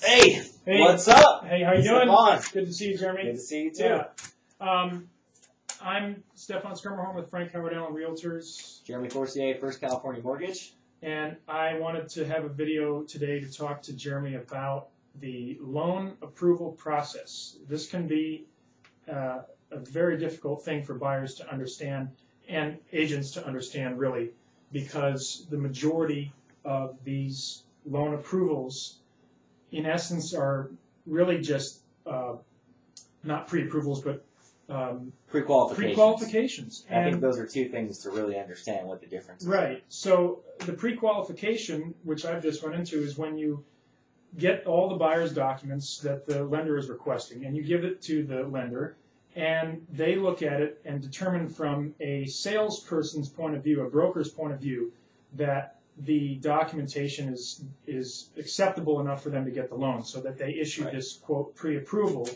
Hey, what's up? Hey, how you doing? Good to see you, Jeremy. Good to see you too. Yeah. I'm Stefan Skirmerhorn with Frank Howard Allen Realtors. Jeremy Forcier, First California Mortgage. And I wanted to have a video today to talk to Jeremy about the loan approval process. This can be a very difficult thing for buyers to understand and agents to understand, really, because the majority of these loan approvals, in essence, are really just not pre-approvals, but pre-qualifications. I think those are two things to really understand what the difference is. Right. So the pre-qualification, which I've just run into, is when you get all the buyer's documents that the lender is requesting, and you give it to the lender, and they look at it and determine from a salesperson's point of view, a broker's point of view, that the documentation is acceptable enough for them to get the loan, so that they issue this, quote, pre-approval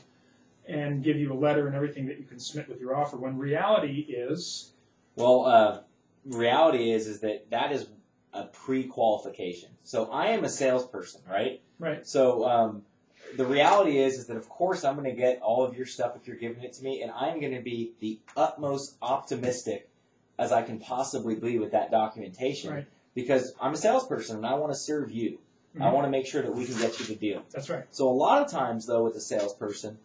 and give you a letter and everything that you can submit with your offer, when reality is... Well, reality is that is a pre-qualification. So I am a salesperson, right? Right. So the reality is that, of course, I'm going to get all of your stuff if you're giving it to me, and I'm going to be the utmost optimistic as I can possibly be with that documentation. Right. Because I'm a salesperson and I want to serve you. Mm-hmm. I want to make sure that we can get you the deal. That's right. So a lot of times, though, with a salesperson,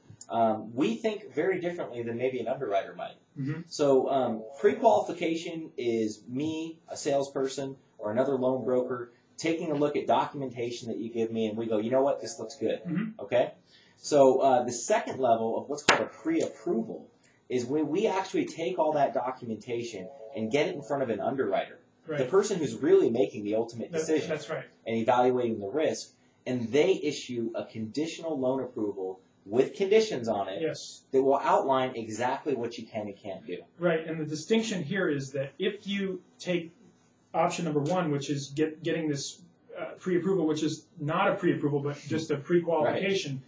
we think very differently than maybe an underwriter might. Mm-hmm. So pre-qualification is me, a salesperson, or another loan broker, taking a look at documentation that you give me, and we go, you know what, this looks good. Mm-hmm. Okay? So the second level of what's called a pre-approval is when we actually take all that documentation and get it in front of an underwriter. Right. The person who's really making the ultimate decision. That's right. And evaluating the risk, and they issue a conditional loan approval with conditions on it. Yes. That will outline exactly what you can and can't do. Right, and the distinction here is that if you take option number one, which is getting this pre-approval, which is not a pre-approval but just a pre-qualification,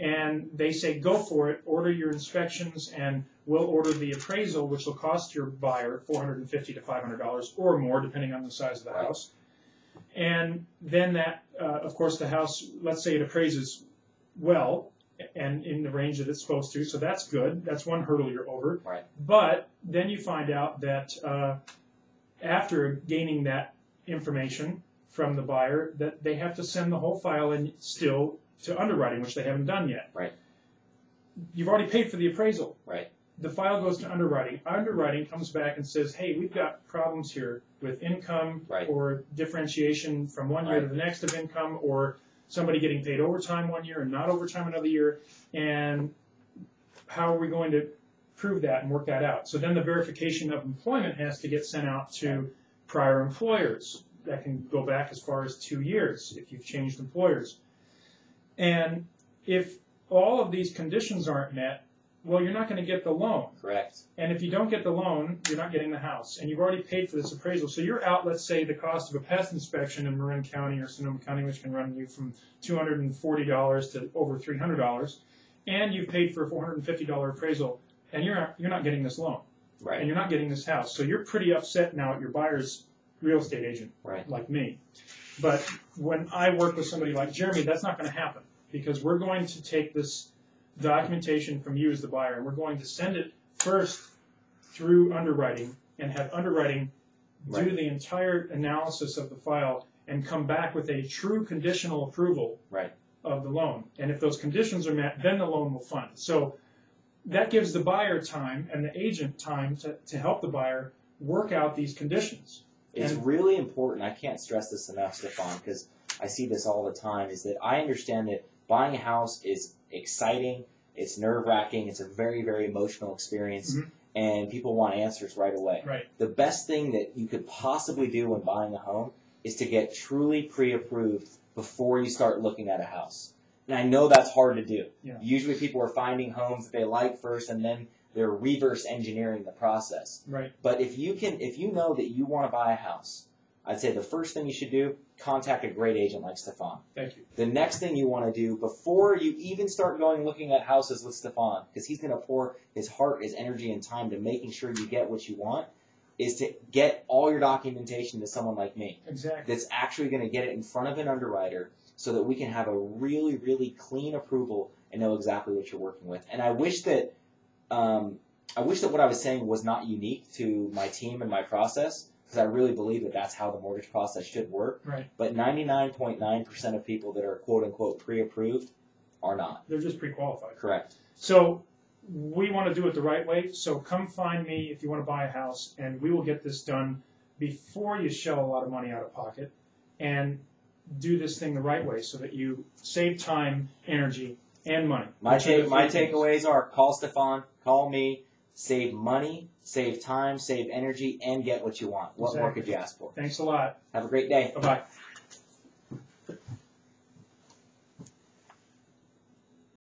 and they say go for it, order your inspections, and we'll order the appraisal, which will cost your buyer $450 to $500 or more, depending on the size of the house. And then that, of course, the house, let's say it appraises well and in the range that it's supposed to, so that's good. That's one hurdle you're over. Right. But then you find out that after gaining that information from the buyer, that they have to send the whole file in still to underwriting, which they haven't done yet. Right. You've already paid for the appraisal. Right. The file goes to underwriting. Underwriting comes back and says, hey, we've got problems here with income or differentiation from one year to the next of income, or somebody getting paid overtime one year and not overtime another year, and how are we going to prove that and work that out? So then the verification of employment has to get sent out to prior employers. That can go back as far as 2 years if you've changed employers. And if all of these conditions aren't met, well, you're not going to get the loan. Correct. And if you don't get the loan, you're not getting the house. And you've already paid for this appraisal. So you're out, let's say, the cost of a pest inspection in Marin County or Sonoma County, which can run you from $240 to over $300, and you've paid for a $450 appraisal, and you're not getting this loan. Right. And you're not getting this house. So you're pretty upset now at your buyer's real estate agent, like me. But when I work with somebody like Jeremy, that's not going to happen, because we're going to take this documentation from you as the buyer, and we're going to send it first through underwriting and have underwriting do the entire analysis of the file and come back with a true conditional approval of the loan. And if those conditions are met, then the loan will fund. So that gives the buyer time and the agent time to help the buyer work out these conditions. It's really important. I can't stress this enough, Stefan, because I see this all the time, is that I understand that buying a house is exciting, it's nerve-wracking, it's a very, very emotional experience, and people want answers right away. Right. The best thing that you could possibly do when buying a home is to get truly pre-approved before you start looking at a house. And I know that's hard to do. Yeah. Usually people are finding homes that they like first, and then they're reverse engineering the process. Right. But if you know that you want to buy a house, I'd say the first thing you should do, contact a great agent like Stefan. Thank you. The next thing you want to do before you even start looking at houses with Stefan, because he's going to pour his heart, his energy, and time to making sure you get what you want, is to get all your documentation to someone like me. Exactly. That's actually going to get it in front of an underwriter so that we can have a really, really clean approval and know exactly what you're working with. And I wish that what I was saying was not unique to my team and my process, because I really believe that that's how the mortgage process should work. Right. But 99.9% of people that are quote-unquote pre-approved are not. They're just pre-qualified. Correct. So we want to do it the right way. So come find me if you want to buy a house, and we will get this done before you shell a lot of money out of pocket, and do this thing the right way so that you save time, energy, and money. My takeaways are call Stefan, call me, save money, save time, save energy, and get what you want. What more could you ask for? Thanks a lot. Have a great day. Bye-bye.